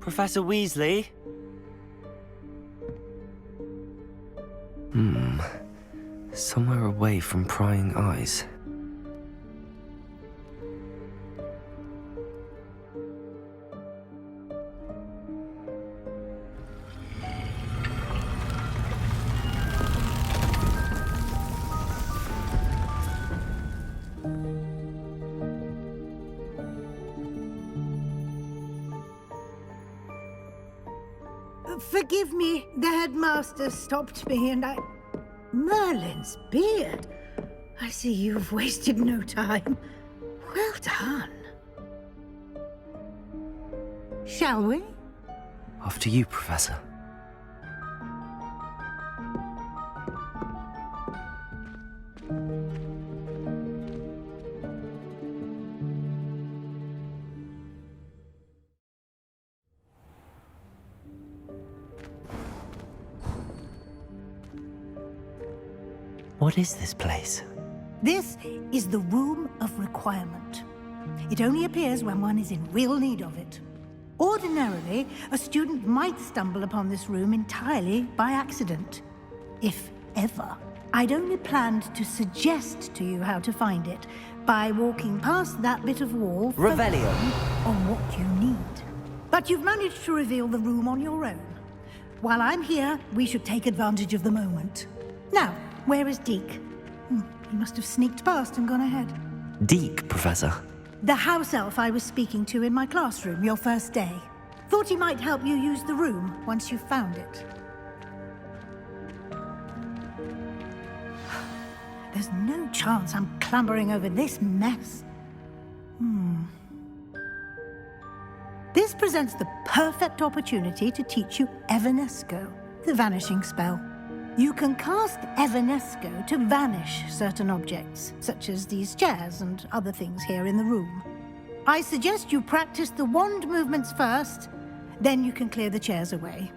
Professor Weasley? Somewhere away from prying eyes. Forgive me, the headmaster stopped me and I... Merlin's beard. I see you've wasted no time. Well done. Shall we? After you, Professor. What is this place? This is the Room of Requirement. It only appears when one is in real need of it. Ordinarily, a student might stumble upon this room entirely by accident. If ever. I'd only planned to suggest to you how to find it by walking past that bit of wall, Revelio. on what you need. But you've managed to reveal the room on your own. While I'm here, we should take advantage of the moment. Now, where is Deke? He must have sneaked past and gone ahead. Deke, Professor. The house elf I was speaking to in my classroom your first day. Thought he might help you use the room once you found it. There's no chance I'm clambering over this mess. This presents the perfect opportunity to teach you Evanesco, the vanishing spell. You can cast Evanesco to vanish certain objects, such as these chairs and other things here in the room. I suggest you practice the wand movements first, then you can clear the chairs away.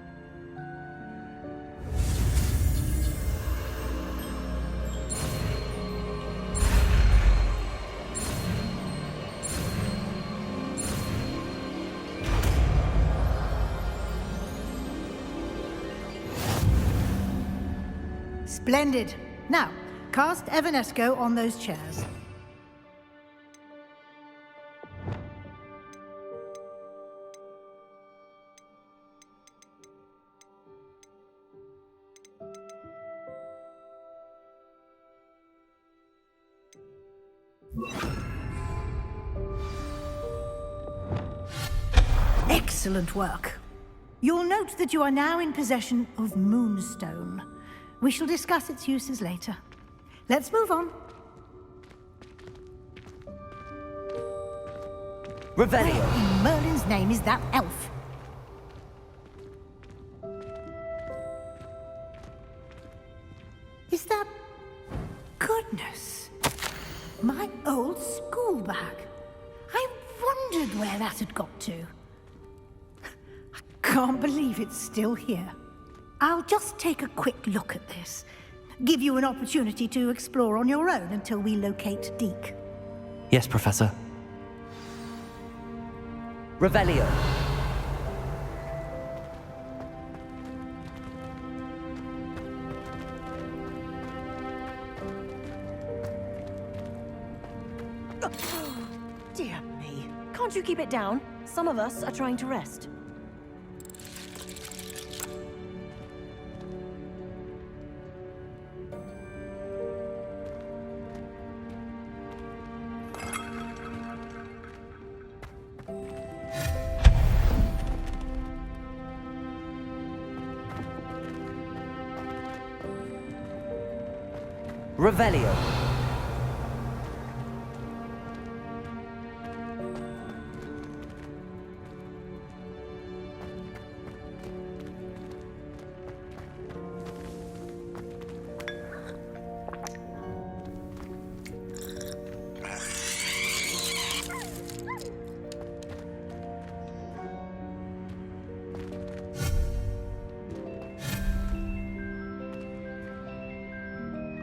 Splendid. Now, cast Evanesco on those chairs. Excellent work. You'll note that you are now in possession of Moonstone. We shall discuss its uses later. Let's move on. Revelio. Where in Merlin's name is that elf? Is that... Goodness. My old school bag. I wondered where that had got to. I can't believe it's still here. I'll just take a quick look at this. Give you an opportunity to explore on your own until we locate Deke. Yes, Professor. Revelio. Dear me. Can't you keep it down? Some of us are trying to rest. Revelio.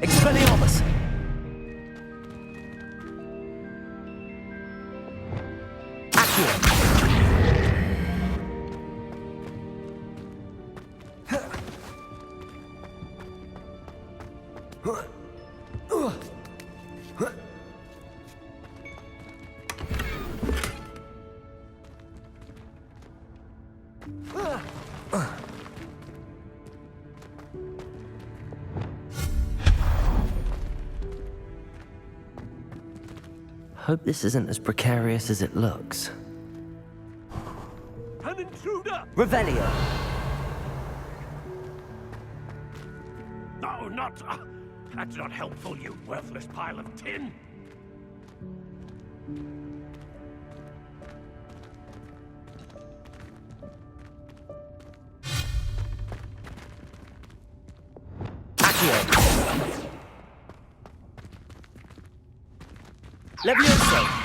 Expelliarmus! Accio! Hope this isn't as precarious as it looks. An intruder! Revelio. No, not... that's not helpful, you worthless pile of tin! Accio. Levioso.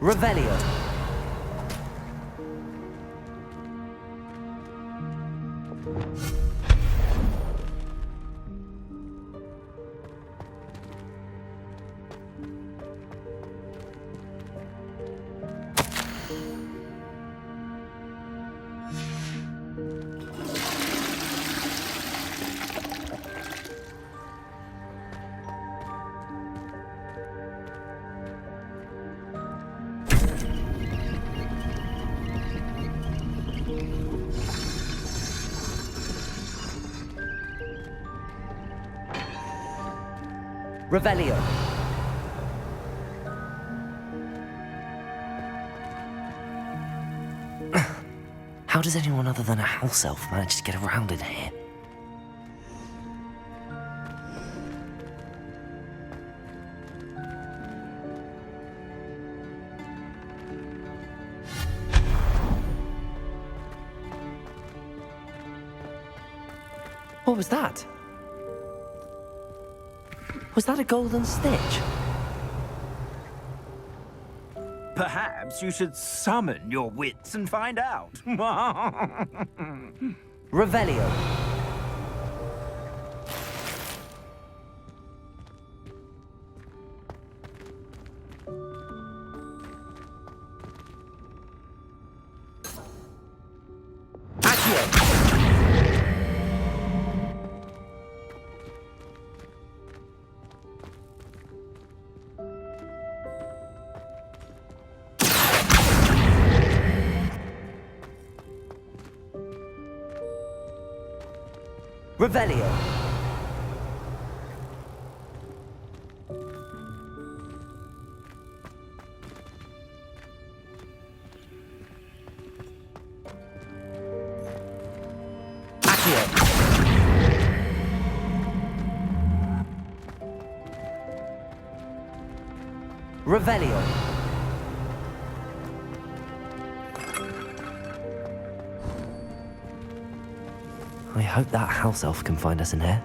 Revelio. Revelio. How does anyone other than a house elf manage to get around in here? What was that? Was that a golden stitch? Perhaps you should summon your wits and find out. Revelio. Accio. Revelio. Accio. Revelio. I hope that house elf can find us in here.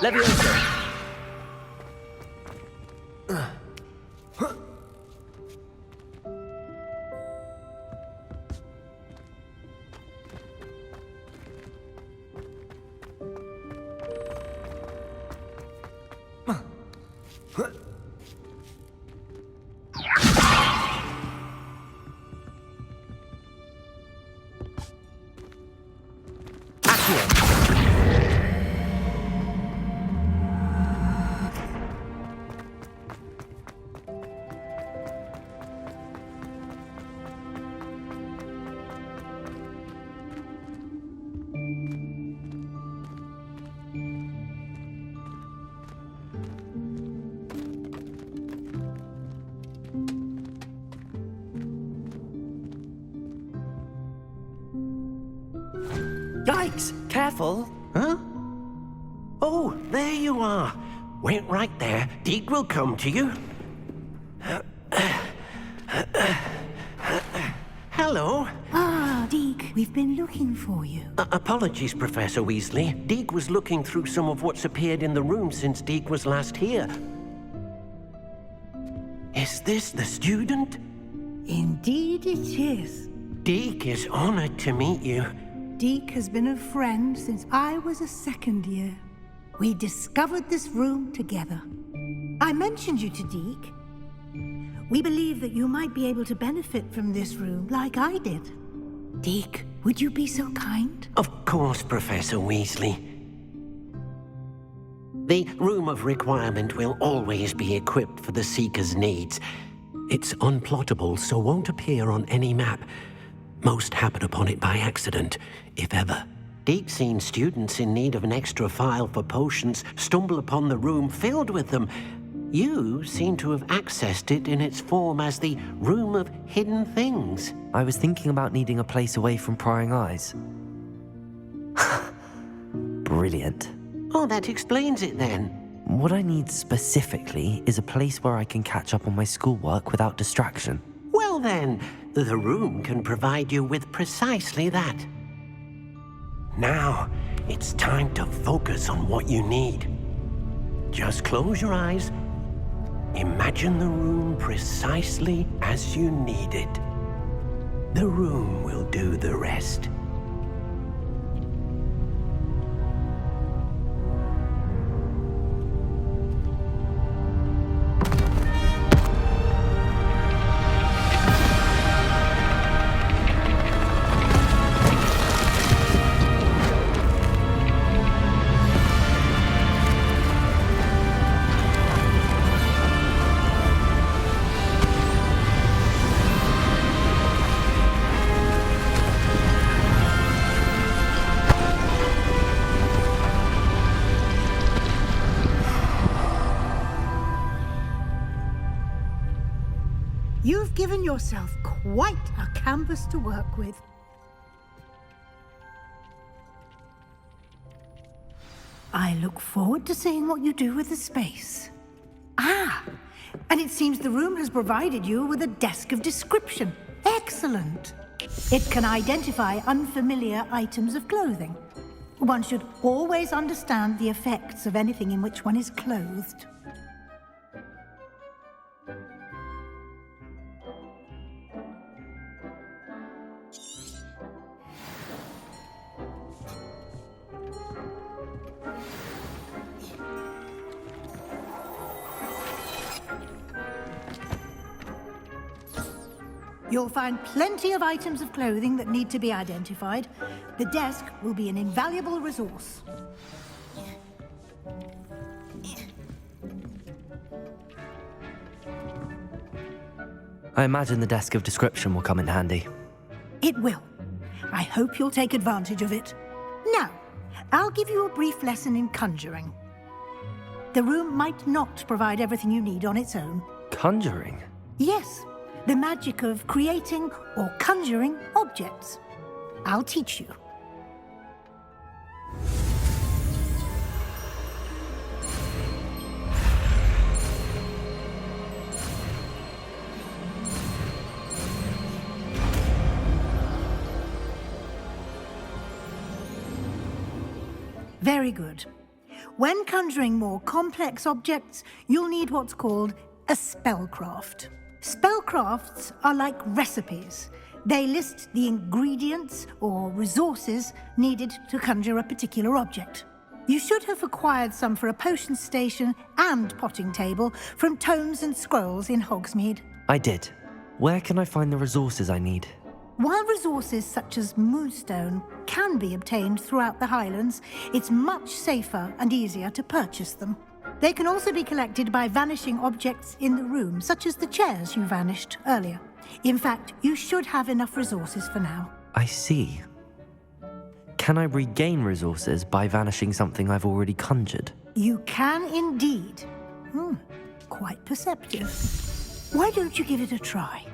Leviosa. Yikes! Careful! Huh? Oh, there you are. Wait right there. Deke will come to you. Hello. Ah, Deke, we've been looking for you. Apologies, Professor Weasley. Deke was looking through some of what's appeared in the room since Deke was last here. Is this the student? Indeed it is. Deke is honored to meet you. Deke has been a friend since I was a second year. We discovered this room together. I mentioned you to Deke. We believe that you might be able to benefit from this room like I did. Deke, would you be so kind? Of course, Professor Weasley. The Room of Requirement will always be equipped for the Seeker's needs. It's unplottable, so won't appear on any map. Most happen upon it by accident, if ever. Deke's seen students in need of an extra file for potions stumble upon the room filled with them. You seem to have accessed it in its form as the Room of Hidden Things. I was thinking about needing a place away from prying eyes. Brilliant. Oh, that explains it then. What I need specifically is a place where I can catch up on my schoolwork without distraction. Well then, the room can provide you with precisely that. Now, it's time to focus on what you need. Just close your eyes. Imagine the room precisely as you need it. The room will do the rest. You've given yourself quite a canvas to work with. I look forward to seeing what you do with the space. Ah, and it seems the room has provided you with a desk of description. Excellent. It can identify unfamiliar items of clothing. One should always understand the effects of anything in which one is clothed. You'll find plenty of items of clothing that need to be identified. The desk will be an invaluable resource. I imagine the desk of description will come in handy. It will. I hope you'll take advantage of it. Now, I'll give you a brief lesson in conjuring. The room might not provide everything you need on its own. Conjuring? Yes, the magic of creating or conjuring objects. I'll teach you. Very good. When conjuring more complex objects, you'll need what's called a spellcraft. Spellcrafts are like recipes. They list the ingredients or resources needed to conjure a particular object. You should have acquired some for a potion station and potting table from tomes and scrolls in Hogsmeade. I did. Where can I find the resources I need? While resources such as moonstone can be obtained throughout the Highlands, it's much safer and easier to purchase them. They can also be collected by vanishing objects in the room, such as the chairs you vanished earlier. In fact, you should have enough resources for now. I see. Can I regain resources by vanishing something I've already conjured? You can indeed. Quite perceptive. Why don't you give it a try?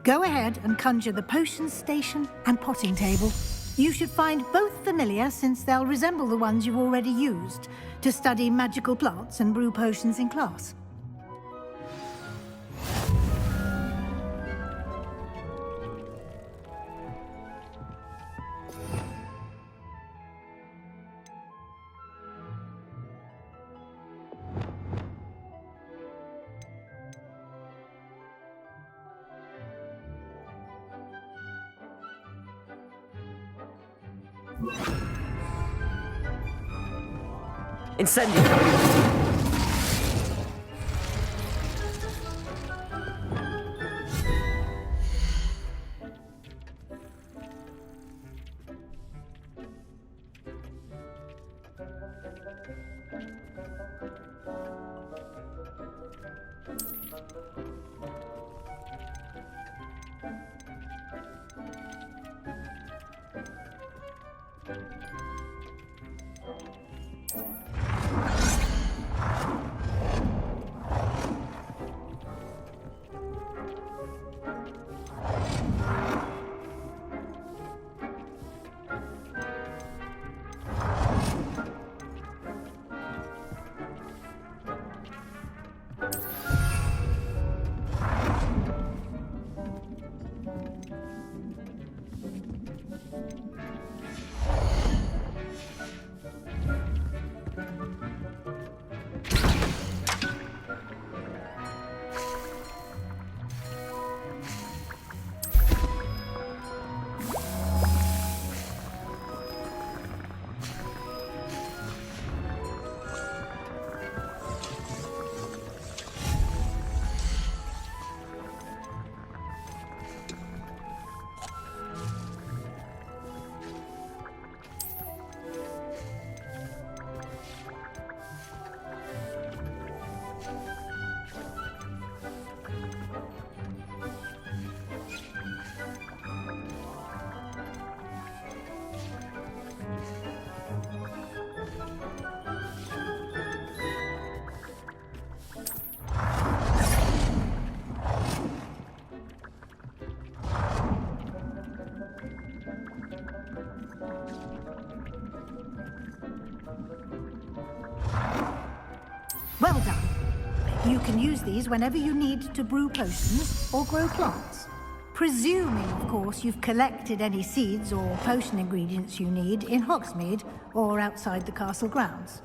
Go ahead and conjure the potion station and potting table. You should find both familiar, since they'll resemble the ones you've already used to study magical plants and brew potions in class. Incendio! Well done. You can use these whenever you need to brew potions or grow plants. Presuming, of course, you've collected any seeds or potion ingredients you need in Hogsmeade or outside the castle grounds.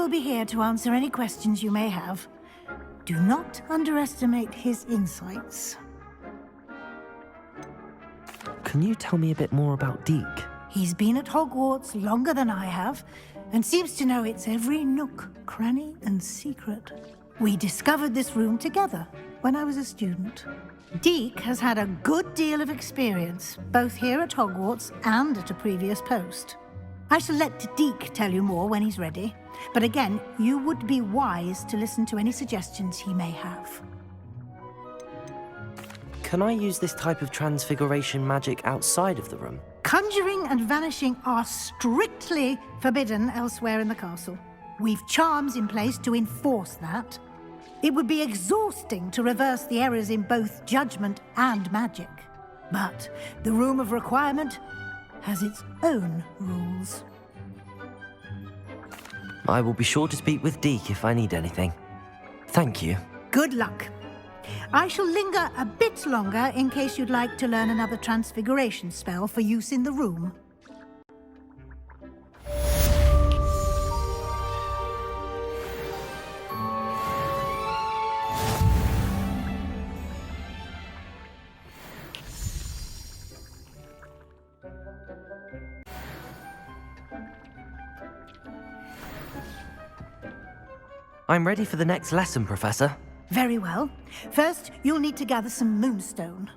will be here to answer any questions you may have. Do not underestimate his insights. Can you tell me a bit more about Deke? He's been at Hogwarts longer than I have, and seems to know its every nook, cranny, and secret. We discovered this room together when I was a student. Deke has had a good deal of experience, both here at Hogwarts and at a previous post. I shall let Deke tell you more when he's ready, but again, you would be wise to listen to any suggestions he may have. Can I use this type of transfiguration magic outside of the room? Conjuring and vanishing are strictly forbidden elsewhere in the castle. We've charms in place to enforce that. It would be exhausting to reverse the errors in both judgment and magic. But the Room of Requirement has its own rules. I will be sure to speak with Deke if I need anything. Thank you. Good luck. I shall linger a bit longer in case you'd like to learn another transfiguration spell for use in the room. I'm ready for the next lesson, Professor. Very well. First, you'll need to gather some moonstone.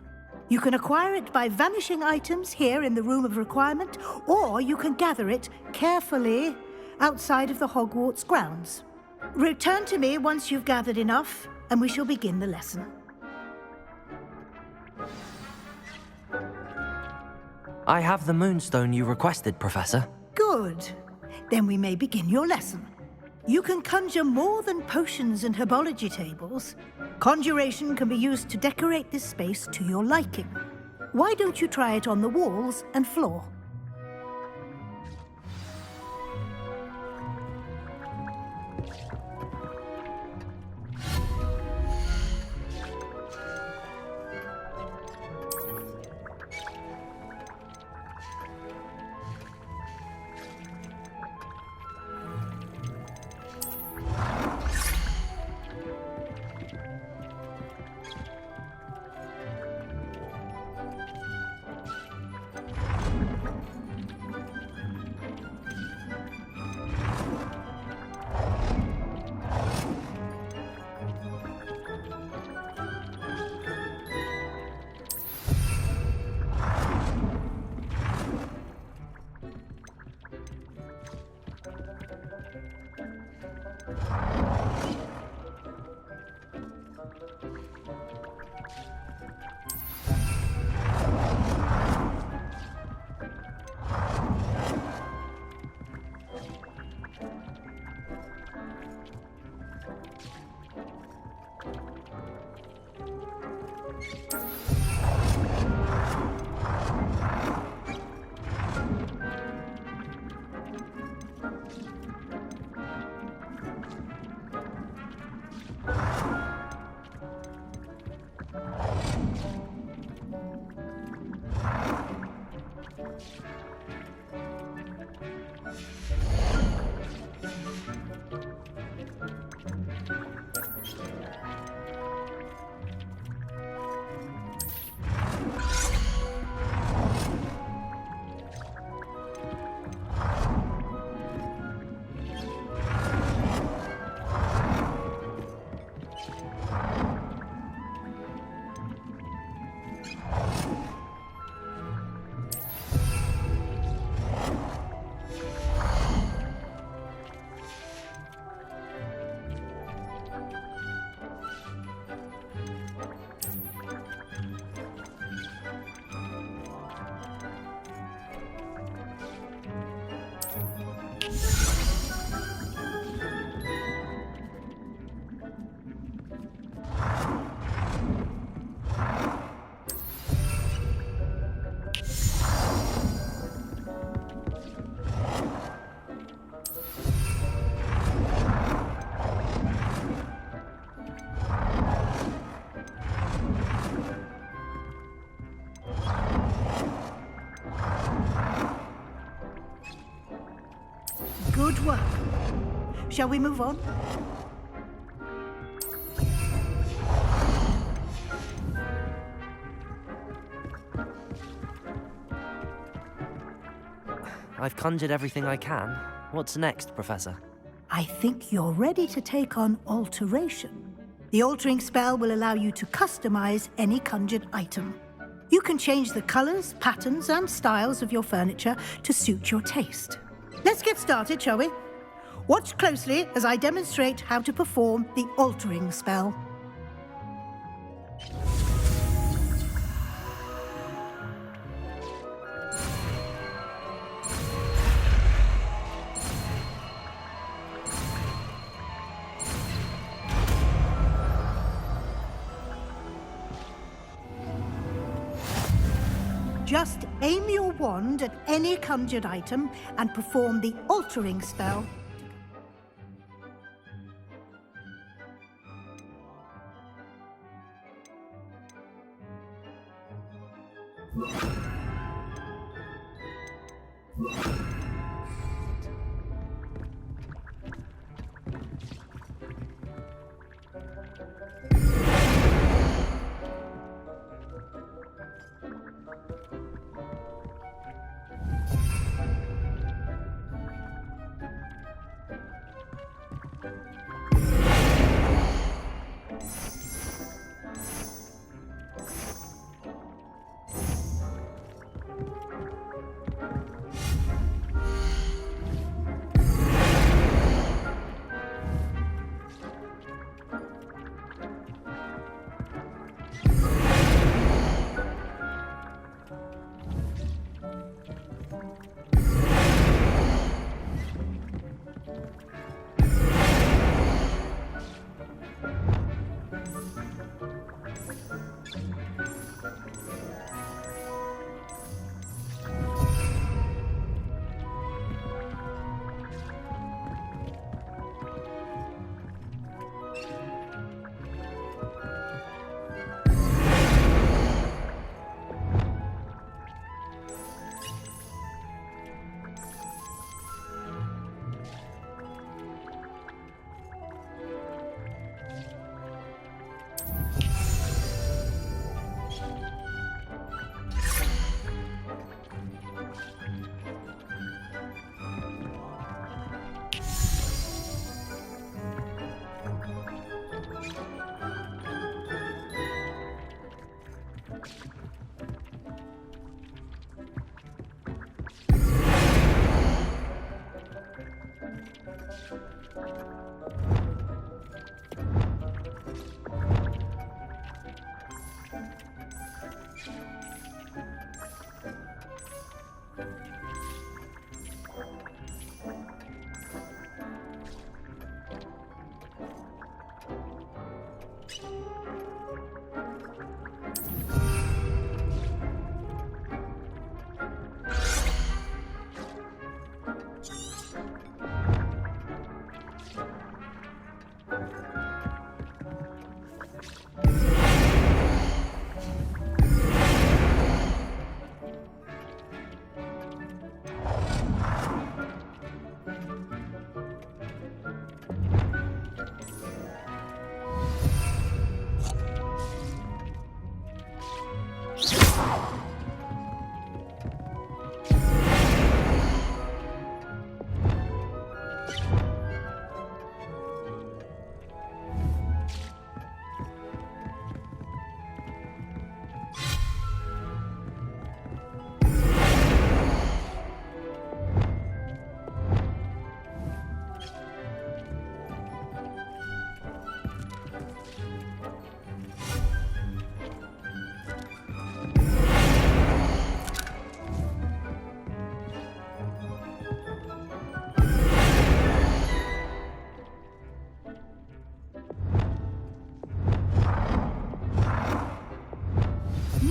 You can acquire it by vanishing items here in the Room of Requirement, or you can gather it carefully outside of the Hogwarts grounds. Return to me once you've gathered enough, and we shall begin the lesson. I have the moonstone you requested, Professor. Good. Then we may begin your lesson. You can conjure more than potions and herbology tables. Conjuration can be used to decorate this space to your liking. Why don't you try it on the walls and floor? Good work. Shall we move on? I've conjured everything I can. What's next, Professor? I think you're ready to take on alteration. The altering spell will allow you to customize any conjured item. You can change the colors, patterns, and styles of your furniture to suit your taste. Let's get started, shall we? Watch closely as I demonstrate how to perform the altering spell. Just aim your wand at any conjured item and perform the altering spell.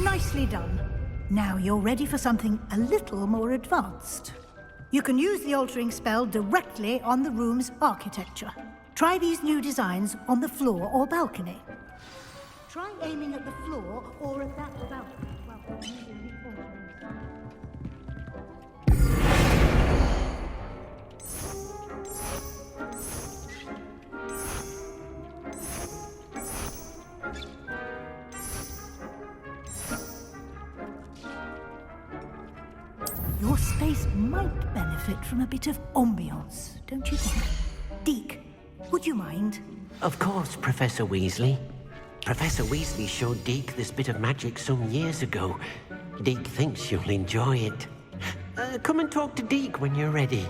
Nicely done. Now you're ready for something a little more advanced. You can use the altering spell directly on the room's architecture. Try these new designs on the floor or balcony. Try aiming at the floor or at that balcony while using the altering spell. space might benefit from a bit of ambiance, don't you think? Deke, would you mind? Of course, Professor Weasley. Professor Weasley showed Deke this bit of magic some years ago. Deke thinks you'll enjoy it. Come and talk to Deke when you're ready.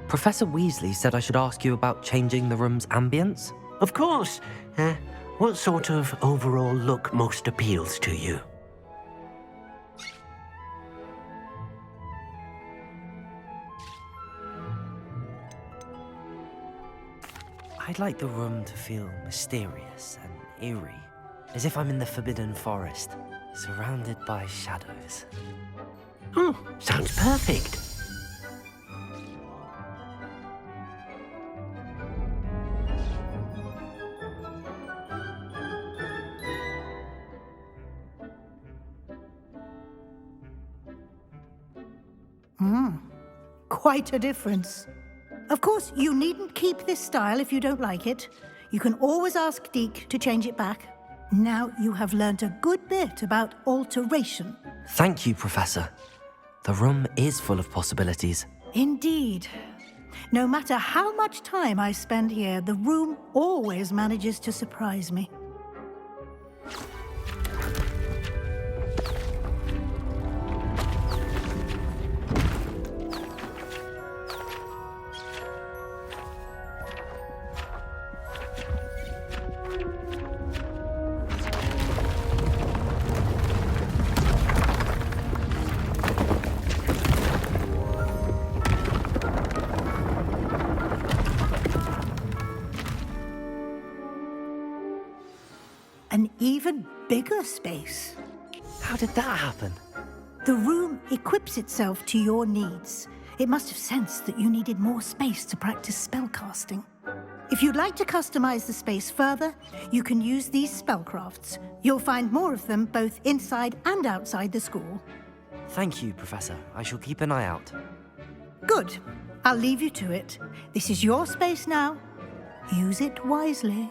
Professor Weasley said I should ask you about changing the room's ambience? Of course. What sort of overall look most appeals to you? I'd like the room to feel mysterious and eerie, as if I'm in the Forbidden Forest, surrounded by shadows. Oh, sounds perfect. Quite a difference. Of course, you needn't keep this style if you don't like it. You can always ask Deke to change it back. Now you have learnt a good bit about alteration. Thank you, Professor. The room is full of possibilities. Indeed. No matter how much time I spend here, the room always manages to surprise me. An even bigger space. How did that happen? The room equips itself to your needs. It must have sensed that you needed more space to practice spellcasting. If you'd like to customize the space further, you can use these spellcrafts. You'll find more of them both inside and outside the school. Thank you, Professor. I shall keep an eye out. Good. I'll leave you to it. This is your space now. Use it wisely.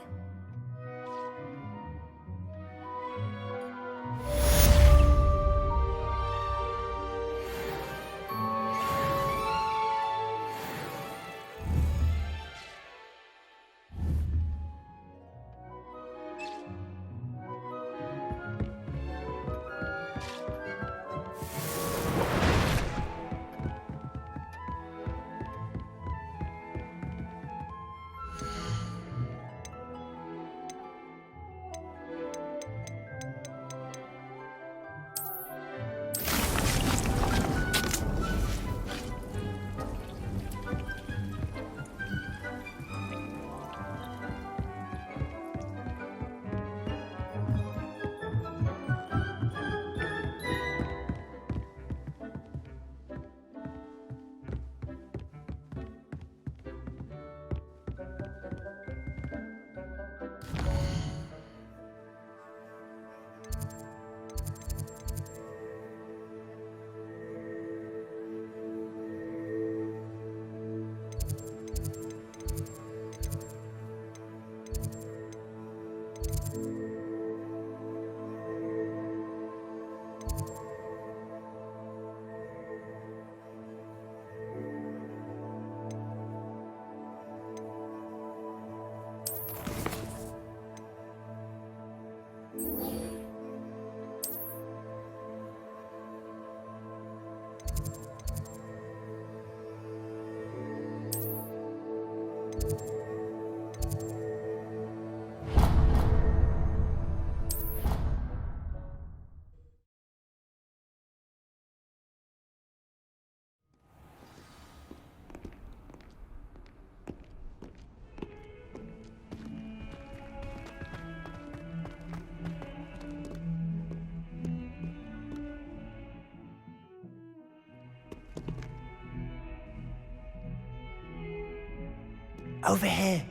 Over here.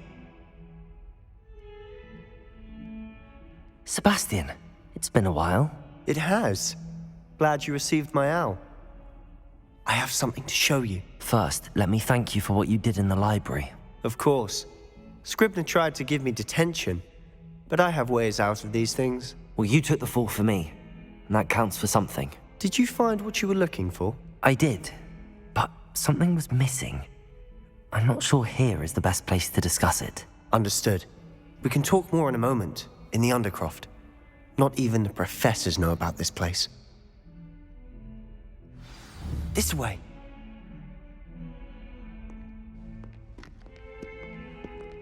Sebastian, it's been a while. It has. Glad you received my owl. I have something to show you. First, let me thank you for what you did in the library. Of course. Scribner tried to give me detention, but I have ways out of these things. Well, you took the fall for me. and that counts for something. Did you find what you were looking for? I did, but something was missing. I'm not sure here is the best place to discuss it. Understood. We can talk more in a moment, in the Undercroft. Not even the professors know about this place. This way.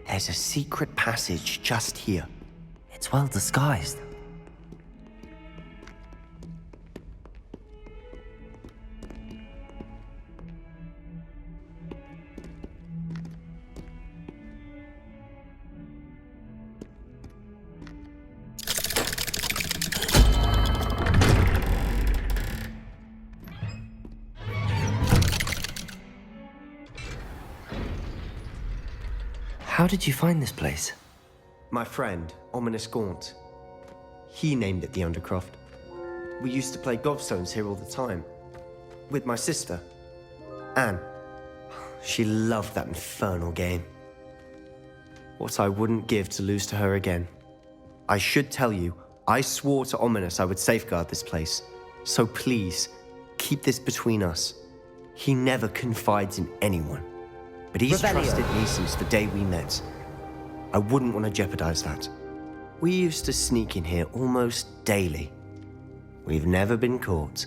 There's a secret passage just here. It's well disguised. How did you find this place? My friend, Ominous Gaunt. He named it the Undercroft. We used to play gobstones here all the time. With my sister, Anne. She loved that infernal game. What I wouldn't give to lose to her again. I should tell you, I swore to Ominous I would safeguard this place. So please, keep this between us. He never confides in anyone. But he's trusted me since the day we met. I wouldn't want to jeopardize that. We used to sneak in here almost daily. We've never been caught.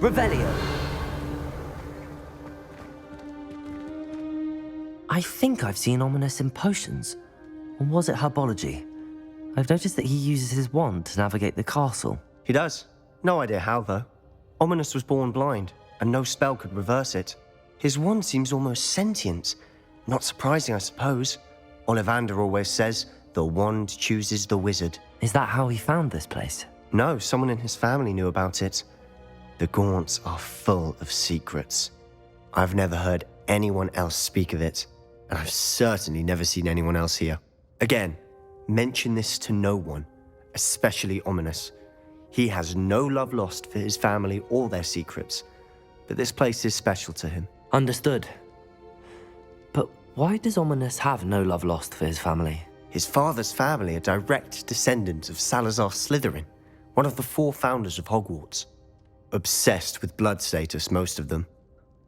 Revelio. I think I've seen Ominous in potions. Or was it herbology? I've noticed that he uses his wand to navigate the castle. He does. No idea how, though. Ominous was born blind, and no spell could reverse it. His wand seems almost sentient. Not surprising, I suppose. Ollivander always says, the wand chooses the wizard. Is that how he found this place? No, someone in his family knew about it. The Gaunts are full of secrets. I've never heard anyone else speak of it, and I've certainly never seen anyone else here. Again, mention this to no one, especially Ominous. He has no love lost for his family or their secrets, but this place is special to him. Understood. But why does Ominous have no love lost for his family? His father's family are direct descendants of Salazar Slytherin, one of the 4 founders of Hogwarts. Obsessed with blood status, most of them.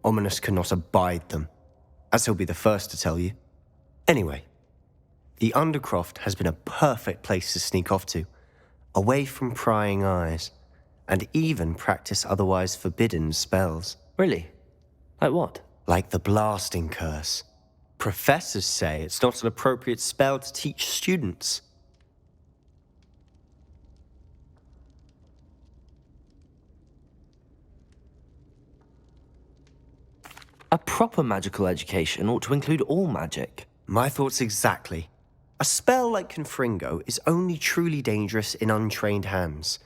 Ominous cannot abide them, as he'll be the first to tell you. Anyway, the Undercroft has been a perfect place to sneak off to, away from prying eyes, and even practice otherwise forbidden spells. Really? Like what? Like the blasting curse. Professors say it's not an appropriate spell to teach students. A proper magical education ought to include all magic. My thoughts exactly. A spell like Confringo is only truly dangerous in untrained hands.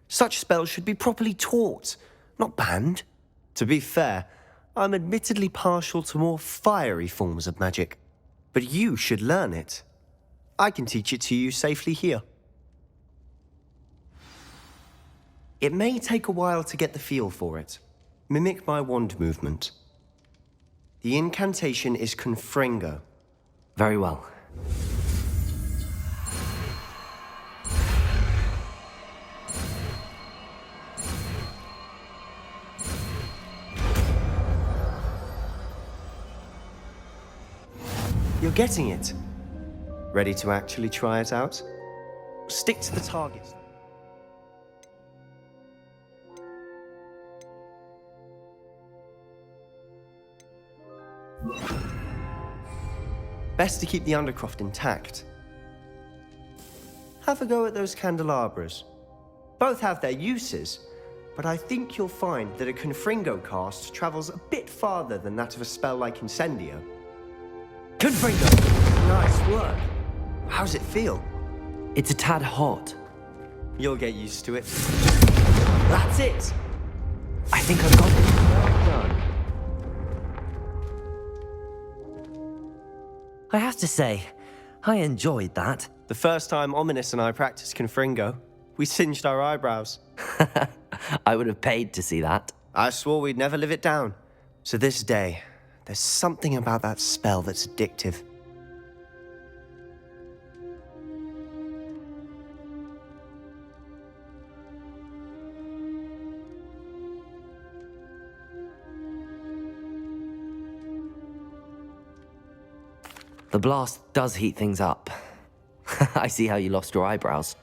Such spells should be properly taught, not banned. To be fair, I'm admittedly partial to more fiery forms of magic. But you should learn it. I can teach it to you safely here. It may take a while to get the feel for it. Mimic my wand movement. The incantation is Confringo. Very well. You're getting it. Ready to actually try it out? Stick to the target. Best to keep the Undercroft intact. Have a go at those candelabras. Both have their uses, but I think you'll find that a Confringo cast travels a bit farther than that of a spell like Incendio. Confringo! Nice work. How's it feel? It's a tad hot. You'll get used to it. That's it! I think I've got it. Well done. I have to say, I enjoyed that. The first time Ominous and I practiced Confringo, we singed our eyebrows. I would have paid to see that. I swore we'd never live it down. So this day, there's something about that spell that's addictive. The blast does heat things up. I see how you lost your eyebrows.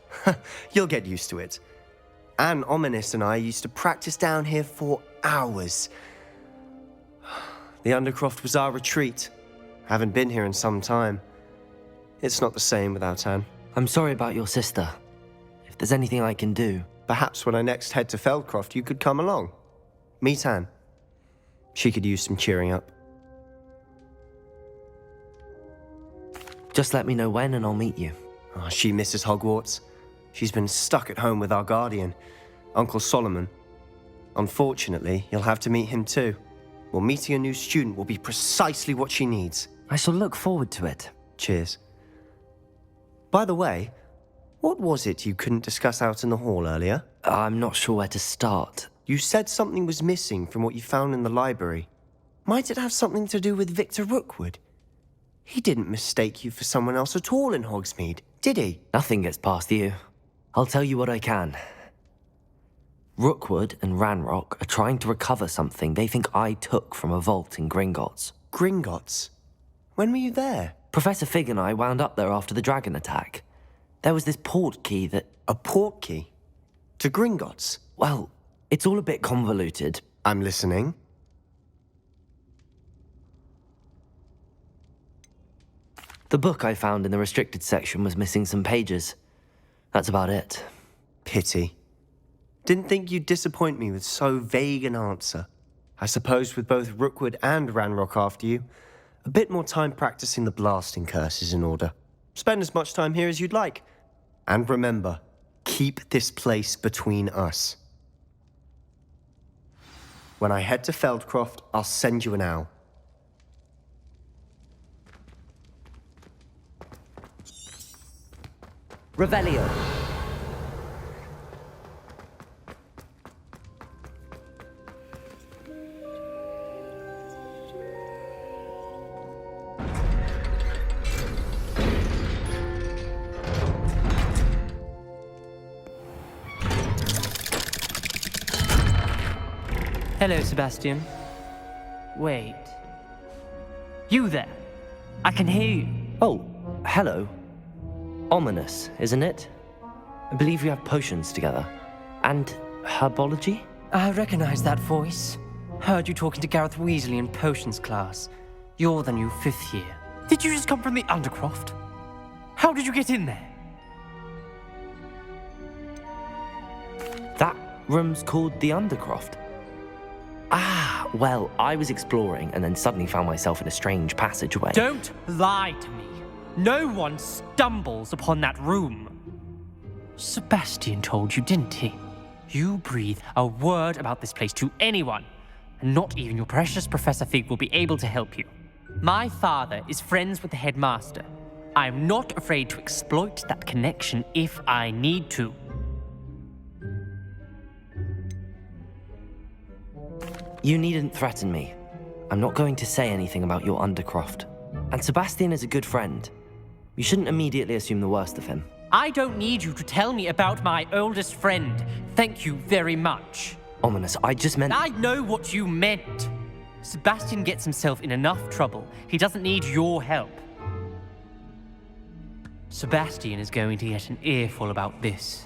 You'll get used to it. Anne, Ominous and I used to practice down here for hours. The Undercroft was our retreat. Haven't been here in some time. It's not the same without Anne. I'm sorry about your sister. If there's anything I can do... Perhaps when I next head to Feldcroft, you could come along. Meet Anne. She could use some cheering up. Just let me know when and I'll meet you. Oh, she misses Hogwarts. She's been stuck at home with our guardian, Uncle Solomon. Unfortunately, you'll have to meet him too. Well, meeting a new student will be precisely what she needs. I shall look forward to it. Cheers. By the way, what was it you couldn't discuss out in the hall earlier? I'm not sure where to start. You said something was missing from what you found in the library. Might it have something to do with Victor Rookwood? He didn't mistake you for someone else at all in Hogsmeade, did he? Nothing gets past you. I'll tell you what I can. Rookwood and Ranrock are trying to recover something they think I took from a vault in Gringotts. Gringotts? When were you there? Professor Fig and I wound up there after the dragon attack. There was this port key that... A port key? To Gringotts? Well, it's all a bit convoluted. I'm listening. The book I found in the restricted section was missing some pages. That's about it. Pity. Didn't think you'd disappoint me with so vague an answer. I suppose with both Rookwood and Ranrock after you, a bit more time practicing the blasting curse is in order. Spend as much time here as you'd like. And remember, keep this place between us. When I head to Feldcroft, I'll send you an owl. Revelio. Hello, Sebastian. Wait. You there? I can hear you. Oh, hello. Ominous, isn't it? I believe we have potions together. And herbology? I recognize that voice. Heard you talking to Gareth Weasley in potions class. You're the new 5th year. Did you just come from the Undercroft? How did you get in there? That room's called the Undercroft. Ah, well, I was exploring and then suddenly found myself in a strange passageway. Don't lie to me. No one stumbles upon that room. Sebastian told you, didn't he? You breathe a word about this place to anyone, and not even your precious Professor Fig will be able to help you. My father is friends with the headmaster. I am not afraid to exploit that connection if I need to. You needn't threaten me. I'm not going to say anything about your Undercroft. And Sebastian is a good friend. You shouldn't immediately assume the worst of him. I don't need you to tell me about my oldest friend. Thank you very much. Ominous, I just meant... I know what you meant. Sebastian gets himself in enough trouble. He doesn't need your help. Sebastian is going to get an earful about this.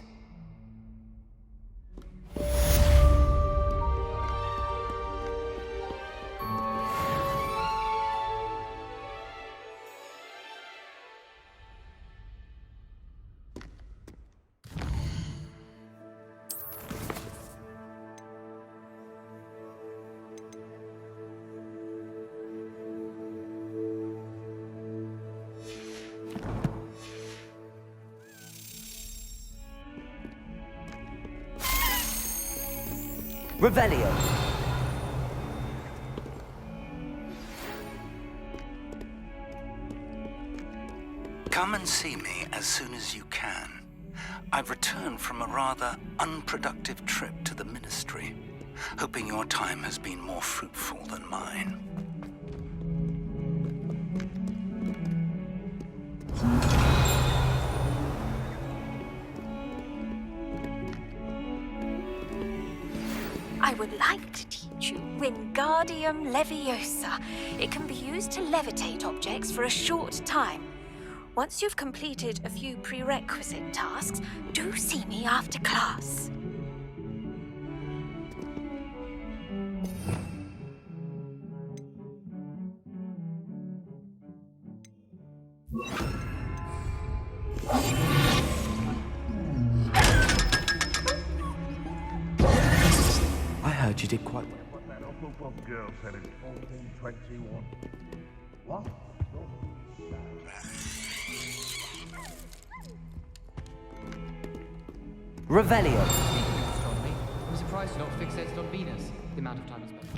Revelio. Come and see me as soon as you can. I've returned from a rather unproductive trip to the Ministry, hoping your time has been more fruitful than mine. I would like to teach you Wingardium Leviosa. It can be used to levitate objects for a short time. Once you've completed a few prerequisite tasks, do see me after class. I heard you did quite well. What that Hufflepuff girl said in 1421. What? Revelio. Speaking of astronomy, I'm surprised you're not fixated on Venus. The amount of time is spent.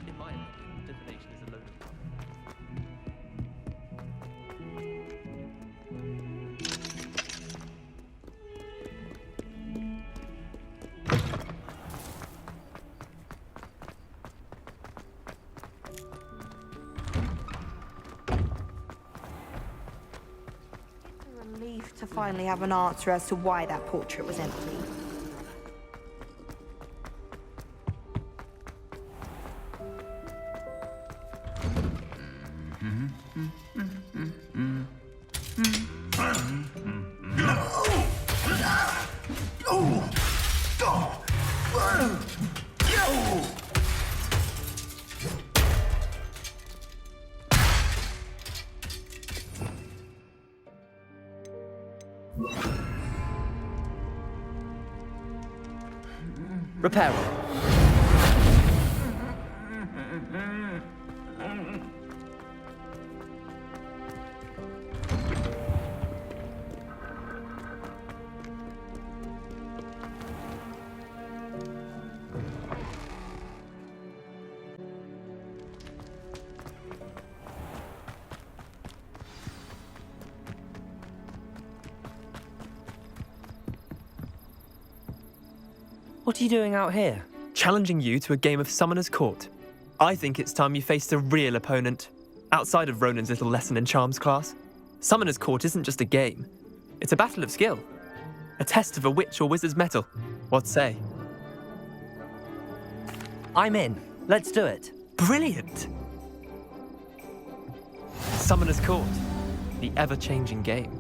In my opinion, divination is a load of fun. It's a relief to finally have an answer as to why that portrait was empty. Reparo. What are you doing out here? Challenging you to a game of Summoner's Court. I think it's time you faced a real opponent, outside of Ronan's little lesson in charms class. Summoner's Court isn't just a game. It's a battle of skill. A test of a witch or wizard's mettle. What say? I'm in. Let's do it. Brilliant! Summoner's Court, the ever-changing game.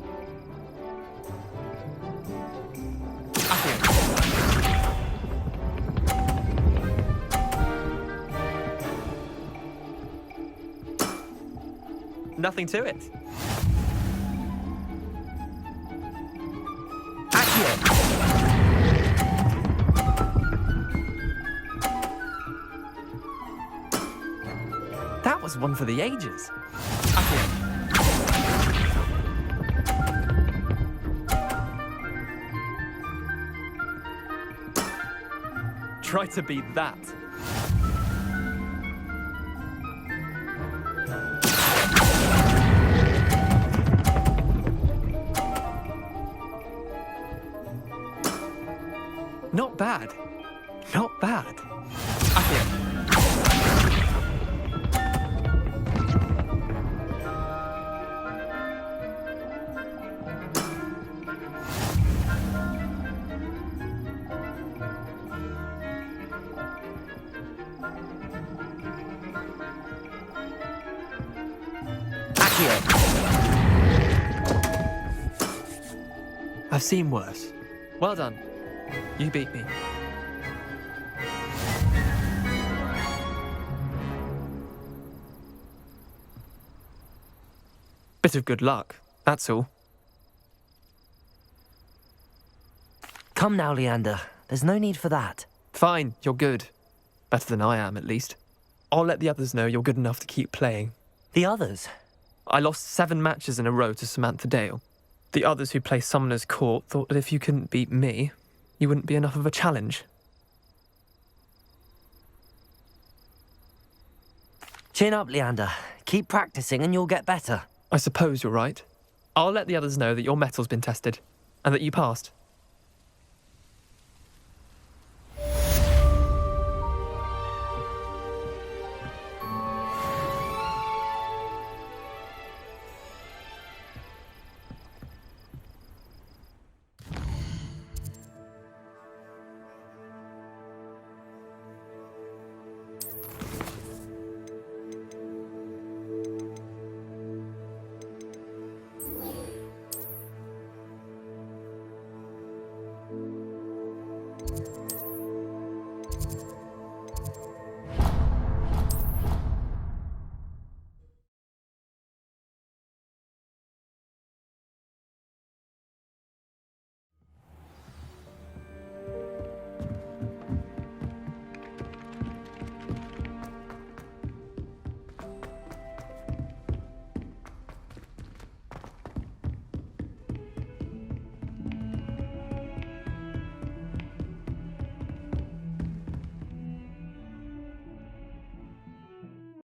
Nothing to it. That was one for the ages. Try to beat that. Not bad. Not bad. I've seen worse. Well done. You beat me. Bit of good luck, that's all. Come now, Leander. There's no need for that. Fine, you're good. Better than I am, at least. I'll let the others know you're good enough to keep playing. The others? I lost 7 matches in a row to Samantha Dale. The others who play Summoner's Court thought that if you couldn't beat me, you wouldn't be enough of a challenge. Chin up, Leander. Keep practicing and you'll get better. I suppose you're right. I'll let the others know that your metal's been tested, and that you passed.